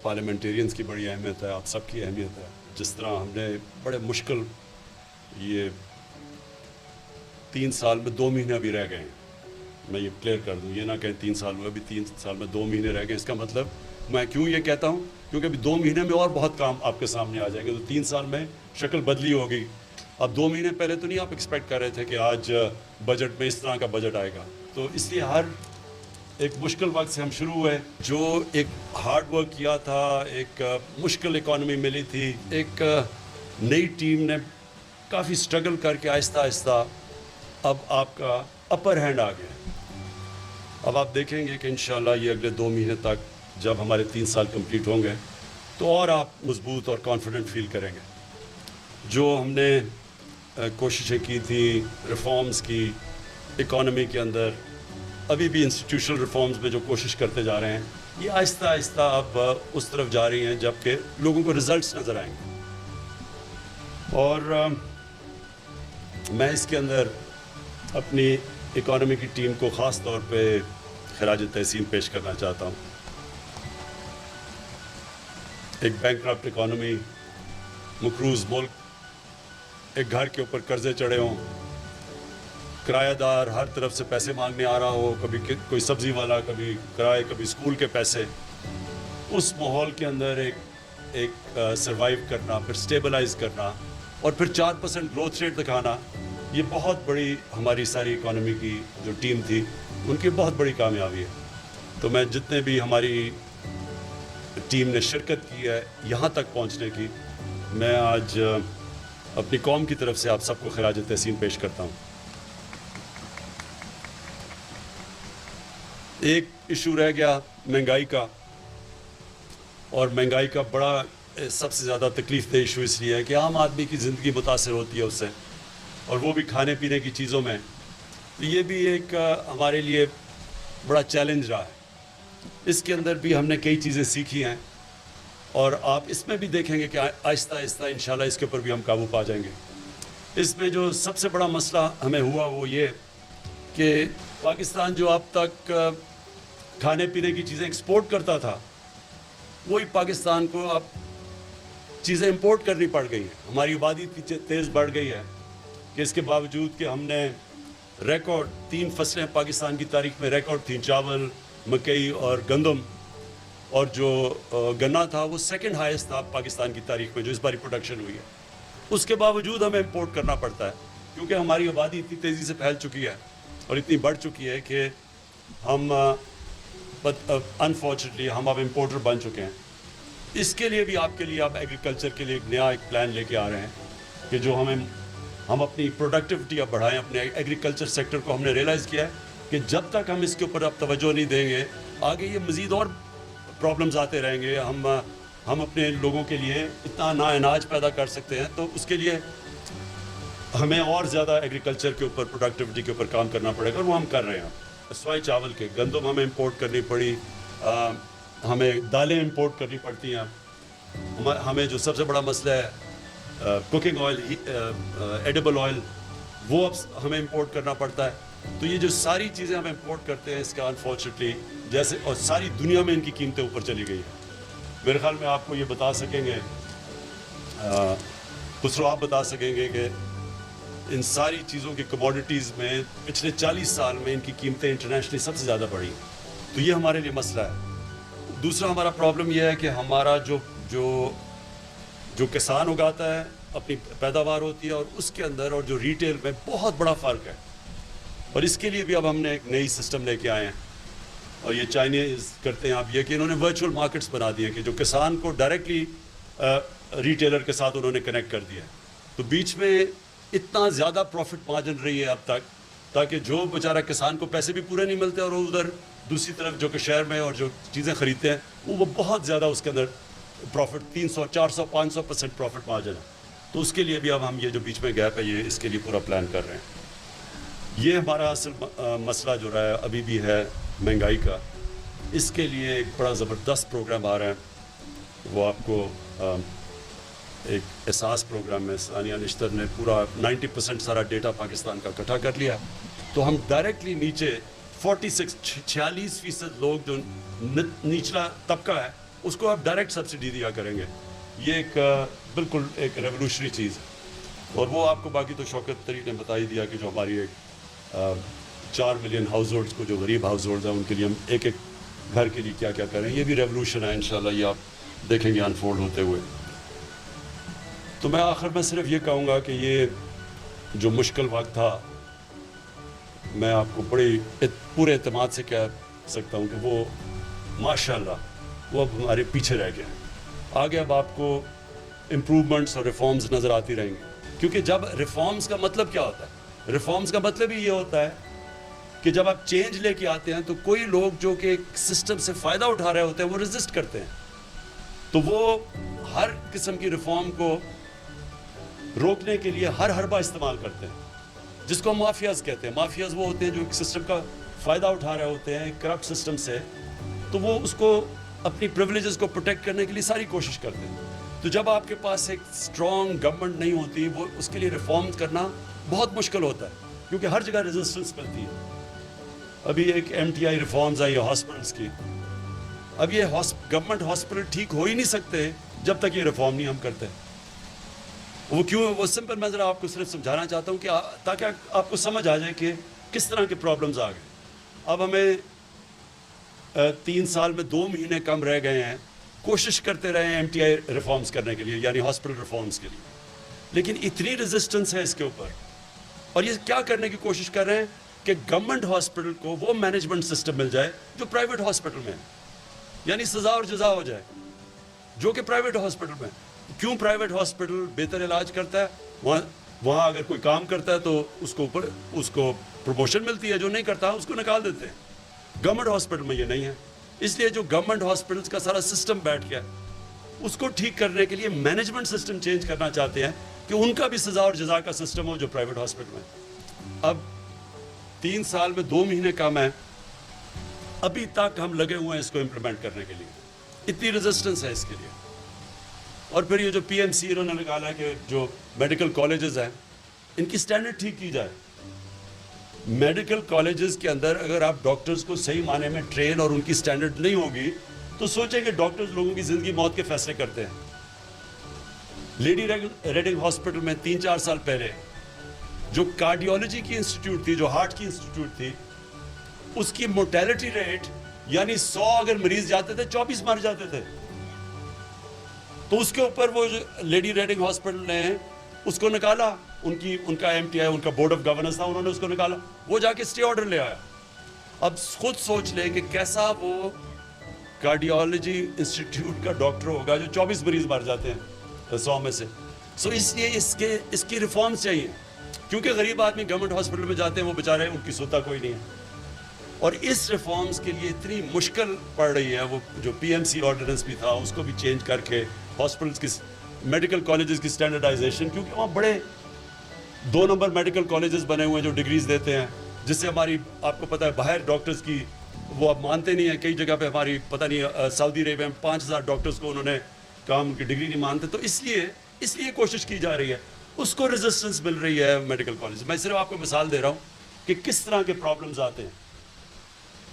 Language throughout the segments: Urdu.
پارلیمنٹیرینز کی بڑی اہمیت ہے, آپ سب کی اہمیت ہے. جس طرح ہم نے بڑے مشکل یہ 3 سال میں 2 مہینے ابھی رہ گئے ہیں, میں یہ کلیئر کر دوں, یہ نہ کہیں 3 سال ہوئے, ابھی 3 سال میں 2 مہینے رہ گئے. اس کا مطلب میں کیوں یہ کہتا ہوں, کیونکہ ابھی 2 مہینے میں اور بہت کام آپ کے سامنے آ جائیں گے. تو 3 سال میں شکل بدلی ہوگی. اب 2 مہینے پہلے تو نہیں آپ ایکسپیکٹ کر رہے تھے کہ آج بجٹ میں اس طرح کا بجٹ آئے گا. تو اس لیے ہر ایک مشکل وقت سے ہم شروع ہوئے. جو ایک ہارڈ ورک کیا تھا, ایک مشکل اکانومی ملی تھی, ایک نئی ٹیم نے کافی سٹرگل کر کے آہستہ آہستہ اب آپ کا اپر ہینڈ آ گیا. اب آپ دیکھیں گے کہ انشاءاللہ یہ اگلے 2 مہینے تک جب ہمارے 3 سال کمپلیٹ ہوں گے تو اور آپ مضبوط اور کانفیڈنٹ فیل کریں گے. جو ہم نے کوششیں کی تھی ریفارمز کی اکانومی کے اندر, ابھی بھی انسٹیٹیوشنل ریفارمز میں جو کوشش کرتے جا رہے ہیں, یہ آہستہ آہستہ اب اس طرف جا رہی ہیں جبکہ لوگوں کو رزلٹس نظر آئیں گے. اور میں اس کے اندر اپنی اکانومی کی ٹیم کو خاص طور پہ خراج تحسین پیش کرنا چاہتا ہوں. ایک بینکرپٹ اکانومی, مقروض ملک, ایک گھر کے اوپر قرضے چڑھے ہوں, کرایہ دار ہر طرف سے پیسے مانگنے آ رہا ہو, کبھی کوئی سبزی والا, کبھی کرائے, کبھی اسکول کے پیسے. اس ماحول کے اندر ایک سروائیو کرنا, پھر سٹیبلائز کرنا اور پھر 4% گروتھ ریٹ دکھانا, یہ بہت بڑی ہماری ساری اکانومی کی جو ٹیم تھی ان کی بہت بڑی کامیابی ہے. تو میں جتنے بھی ہماری ٹیم نے شرکت کی ہے یہاں تک پہنچنے کی, میں آج اپنی قوم کی طرف سے آپ سب کو خراج تحسین پیش کرتا ہوں. ایک ایشو رہ گیا مہنگائی کا, اور مہنگائی کا بڑا سب سے زیادہ تکلیف دہ ایشو اس لیے ہے کہ عام آدمی کی زندگی متاثر ہوتی ہے اس سے, اور وہ بھی کھانے پینے کی چیزوں میں. تو یہ بھی ایک ہمارے لیے بڑا چیلنج رہا ہے. اس کے اندر بھی ہم نے کئی چیزیں سیکھی ہیں, اور آپ اس میں بھی دیکھیں گے کہ آہستہ آہستہ انشاءاللہ اس کے اوپر بھی ہم قابو پا جائیں گے. اس میں جو سب سے بڑا مسئلہ ہمیں ہوا وہ یہ کہ پاکستان جو اب تک کھانے پینے کی چیزیں ایکسپورٹ کرتا تھا, وہی پاکستان کو اب چیزیں امپورٹ کرنی پڑ گئی ہیں. ہماری آبادی اتنی تیز بڑھ گئی ہے کہ اس کے باوجود کہ ہم نے ریکارڈ 3 فصلیں پاکستان کی تاریخ میں ریکارڈ تھیں, چاول, مکئی اور گندم, اور جو گنا تھا وہ 2nd ہائیسٹ تھا پاکستان کی تاریخ میں جو اس باری پروڈکشن ہوئی ہے. اس کے باوجود ہمیں امپورٹ کرنا پڑتا ہے کیونکہ ہماری آبادی اتنی تیزی سے پھیل چکی ہے اور اتنی بڑھ چکی ہے کہ ہم انفارچونیٹلی ہم اب امپورٹر بن چکے ہیں. اس کے لیے بھی آپ کے لیے اب ایگریکلچر کے لیے ایک نیا پلان لے کے آ رہے ہیں کہ جو ہم اپنی پروڈکٹیوٹی اب بڑھائیں. اپنے ایگریکلچر سیکٹر کو ہم نے ریئلائز کیا ہے کہ جب تک ہم اس کے اوپر اب توجہ نہیں دیں گے, آگے یہ مزید اور پرابلمز آتے رہیں گے. ہم اپنے لوگوں کے لیے اتنا نا اناج پیدا کر سکتے ہیں, تو اس کے لیے ہمیں اور زیادہ ایگریکلچر کے اوپر, پروڈکٹیوٹی کے اوپر کام کرنا پڑے گا, اور وہ ہم کر رہے ہیں. سوائے چاول کے گندم ہمیں امپورٹ کرنی پڑی, ہمیں دالیں امپورٹ کرنی پڑتی ہیں. ہمیں جو سب سے بڑا مسئلہ ہے کوکنگ آئل, ایڈیبل آئل, وہ اب ہمیں امپورٹ کرنا پڑتا ہے. تو یہ جو ساری چیزیں ہم امپورٹ کرتے ہیں, اس کا انفارچونیٹلی جیسے اور ساری دنیا میں ان کی قیمتیں اوپر چلی گئی ہیں. میرے خیال میں آپ کو یہ بتا سکیں گے, خسرو آپ بتا سکیں گے کہ ان ساری چیزوں کی کموڈیٹیز میں پچھلے 40 سال میں ان کی قیمتیں انٹرنیشنلی سب سے زیادہ بڑھی. تو یہ ہمارے لیے مسئلہ ہے. دوسرا ہمارا پرابلم یہ ہے کہ ہمارا جو کسان اگاتا ہے اپنی پیداوار ہوتی ہے, اور اس کے اندر اور جو ریٹیل میں بہت بڑا فرق ہے. اور اس کے لیے بھی اب ہم نے ایک نئی سسٹم لے کے آئے ہیں, اور یہ چائنیز کرتے ہیں آپ یہ کہ انہوں نے ورچوئل مارکیٹس بنا دیے کہ جو کسان کو ڈائریکٹلی ریٹیلر کے ساتھ انہوں نے کنیکٹ کر دیا. تو بیچ میں اتنا زیادہ پروفٹ مارجن رہی ہے اب تک, تاکہ جو بیچارہ کسان کو پیسے بھی پورے نہیں ملتے, اور ادھر دوسری طرف جو کہ شہر میں اور جو چیزیں خریدتے ہیں وہ بہت زیادہ اس کے اندر پروفٹ 300, 400, 500% پروفٹ مارجن ہے. تو اس کے لیے بھی اب ہم یہ جو بیچ میں گیپ ہے یہ اس کے لیے پورا پلان کر رہے ہیں. یہ ہمارا اصل مسئلہ جو رہا ہے ابھی بھی ہے مہنگائی کا. اس کے لیے ایک بڑا زبردست پروگرام آ رہا ہے, وہ آپ کو ایک احساس پروگرام ہے. ثانیہ نشتر نے پورا 90% سارا ڈیٹا پاکستان کا اکٹھا کر لیا. تو ہم ڈائریکٹلی نیچے 46% لوگ جو نچلا طبقہ ہے اس کو آپ ڈائریکٹ سبسڈی دیا کریں گے. یہ ایک بالکل ایک ریولوشنری چیز ہے. اور وہ آپ کو باقی تو شوکت طری نے بتا ہی دیا کہ جو ہماری ایک 4 ملین ہاؤس ہولڈس کو جو غریب ہاؤس ہولڈز ہیں ان کے لیے ہم ایک ایک گھر کے لیے کیا کیا کریں. یہ بھی ریولوشن ہے انشاءاللہ, یہ آپ دیکھیں گے انفولڈ ہوتے ہوئے. تو میں آخر میں صرف یہ کہوں گا کہ یہ جو مشکل وقت تھا, میں آپ کو پورے اعتماد سے کہہ سکتا ہوں کہ وہ ماشاءاللہ وہ اب ہمارے پیچھے رہ گئے ہیں. آگے اب آپ کو امپروومنٹس اور ریفارمز نظر آتی رہیں گی. کیونکہ جب ریفارمز کا مطلب کیا ہوتا ہے؟ ریفارمز کا مطلب ہی یہ ہوتا ہے کہ جب آپ چینج لے کے آتے ہیں تو کوئی لوگ جو کہ سسٹم سے فائدہ اٹھا رہے ہوتے ہیں وہ ریزسٹ کرتے ہیں. تو وہ ہر قسم کی ریفارم کو روکنے کے لیے ہر حربہ استعمال کرتے ہیں, جس کو ہم مافیاز کہتے ہیں. مافیاز وہ ہوتے ہیں جو ایک سسٹم کا فائدہ اٹھا رہے ہوتے ہیں کرپٹ سسٹم سے, تو وہ اس کو اپنی پریولیجز کو پروٹیکٹ کرنے کے لیے ساری کوشش کرتے ہیں. تو جب آپ کے پاس ایک اسٹرانگ گورنمنٹ نہیں ہوتی, وہ اس کے لیے ریفارم کرنا بہت مشکل ہوتا ہے, کیونکہ ہر جگہ ریزسٹنس ملتی ہے. ابھی ایک MTI ریفارمز آئی ہاسپٹلس کی. اب یہ گورنمنٹ ہاسپٹل ٹھیک ہو ہی نہیں سکتے جب تک یہ ریفارم نہیں ہم کرتے. وہ کیوں؟ وہ سمپل میں ذرا آپ کو صرف سمجھانا چاہتا ہوں کہ تاکہ آپ کو سمجھ آ جائے کہ کس طرح کے پرابلمز آ گئے. اب ہمیں 3 سال میں 2 مہینے کم رہ گئے ہیں, کوشش کرتے رہے ہیں MTI ریفارمز کرنے کے لیے, یعنی ہاسپٹل ریفارمز کے لیے, لیکن اتنی ریزسٹنس ہے اس کے اوپر. اور یہ کیا کرنے کی کوشش کر رہے ہیں کہ گورنمنٹ ہاسپٹل کو وہ مینجمنٹ سسٹم مل جائے جو پرائیویٹ ہاسپٹل میں ہے, یعنی سزا اور جزا ہو جائے جو کہ پرائیویٹ ہاسپٹل میں. کیوں پرائیویٹ ہاسپٹل بہتر علاج کرتا ہے, وہاں اگر کوئی کام کرتا ہے تو اس کو پروموشن ملتی ہے, جو نہیں کرتا اس کو نکال دیتے ہیں. گورنمنٹ ہاسپٹل میں یہ نہیں ہے. اس لیے جو گورنمنٹ ہاسپٹلس کا سارا سسٹم بیٹھ گیا, اس کو ٹھیک کرنے کے لیے مینجمنٹ سسٹم چینج کرنا چاہتے ہیں کہ ان کا بھی سزا اور جزا کا سسٹم ہو جو پرائیویٹ ہاسپٹل میں. اب 3 سال میں 2 مہینے کم ہے, ابھی تک ہم لگے ہوئے ہیں اس کو امپلیمنٹ کرنے کے لیے. اتنی ریزسٹنس ہے اس کے لیے. اور پھر یہ جو PMC انہوں نے نکالا ہے کہ جو میڈیکل کالجز ہیں ان کی سٹینڈرڈ ٹھیک کی جائے. میڈیکل کالجز کے اندر اگر آپ ڈاکٹرز کو صحیح معنی میں ٹرین اور ان کی سٹینڈرڈ نہیں ہوگی تو سوچیں کہ ڈاکٹرز لوگوں کی زندگی موت کے فیصلے کرتے ہیں. لیڈی ریڈنگ ہاسپٹل میں 3-4 سال پہلے جو کارڈیولوجی کی انسٹیٹیوٹ تھی, جو ہارٹ کی انسٹیٹیوٹ تھی, اس کی مورٹیلٹی ریٹ یعنی 100 اگر مریض جاتے تھے 24 مر جاتے تھے. تو اس کے اوپر وہ لیڈی ریڈنگ ہاسپٹل نے اس کو نکالا, ان کا MTI ان کا بورڈ آف گورننس تھا, انہوں نے اس کو نکالا, وہ جا کے اسٹے آرڈر لے آیا. اب خود سوچ لیں کہ کیسا وہ کارڈیولوجی انسٹیٹیوٹ کا ڈاکٹر ہوگا جو 24 مریض مر جاتے ہیں 100 میں سے. سو اس لیے اس کی ریفارمز چاہیے, کیونکہ غریب آدمی گورنمنٹ ہاسپٹل میں جاتے ہیں, وہ بیچارے ان کی سوتا کوئی نہیں ہے. اور اس ریفارمز کے لیے اتنی مشکل پڑ رہی ہے, وہ جو PMC آرڈیننس بھی تھا اس کو بھی چینج کر کے ہاسپٹلس کی میڈیکل کالجز کی سٹینڈرڈائزیشن, کیونکہ وہاں بڑے 2 نمبر میڈیکل کالجز بنے ہوئے ہیں جو ڈگریز دیتے ہیں, جس سے ہماری آپ کو پتہ ہے باہر ڈاکٹرز کی وہ اب مانتے نہیں ہیں. کئی جگہ پہ ہماری پتہ نہیں سعودی عربیہ میں 5000 ڈاکٹرز کو انہوں نے کام کی ڈگری نہیں مانتے. تو اس لیے کوشش کی جا رہی ہے, اس کو ریزسٹنس مل رہی ہے میڈیکل کالج. میں صرف آپ کو مثال دے رہا ہوں کہ کس طرح کے پرابلمز آتے ہیں.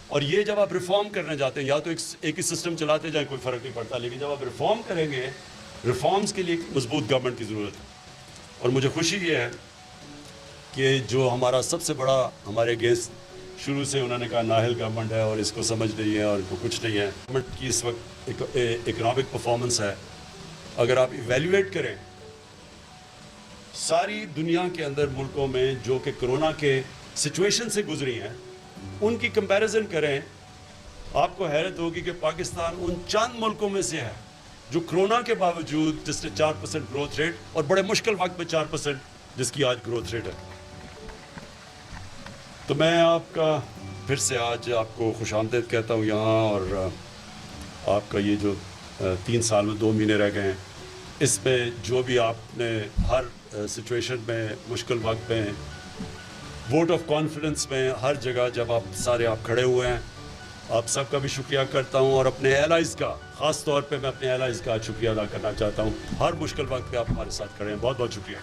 اور یہ جب آپ ریفارم کرنے جاتے ہیں, یا تو ایک ہی سسٹم چلاتے جائیں کوئی فرق نہیں پڑتا, لیکن جب آپ ریفارم کریں گے, ریفارمز کے لیے ایک مضبوط گورنمنٹ کی ضرورت ہے. اور مجھے خوشی یہ ہے کہ جو ہمارا سب سے بڑا ہمارے اگینسٹ شروع سے انہوں نے کہا نااہل گورنمنٹ ہے اور اس کو سمجھ نہیں ہے اور کو کچھ نہیں ہے. گورنمنٹ کی اس وقت اکنامک پرفارمنس ہے, اگر آپ ایویلیویٹ کریں ساری دنیا کے اندر ملکوں میں جو کہ کرونا کے سچویشن سے گزری ہیں, ان کی کمپیریزن کریں, آپ کو حیرت ہوگی کہ پاکستان ان چند ملکوں میں سے ہے جو کرونا کے باوجود جس نے 4% گروتھ ریٹ, اور بڑے مشکل وقت میں 4% جس کی آج گروتھ ریٹ ہے. تو میں آپ کا پھر سے آج آپ کو خوش آمدید کہتا ہوں یہاں, اور آپ کا یہ جو 3 سال میں 2 مہینے رہ گئے ہیں, اس میں جو بھی آپ نے ہر سچویشن میں, مشکل وقت میں, ووٹ آف کانفیڈنس میں, ہر جگہ جب آپ سارے آپ کھڑے ہوئے ہیں, آپ سب کا بھی شکریہ کرتا ہوں. اور اپنے ایلائز کا, خاص طور پہ میں اپنے ایلائز کا شکریہ ادا کرنا چاہتا ہوں. ہر مشکل وقت پہ آپ ہمارے ساتھ کھڑے ہیں, بہت بہت شکریہ.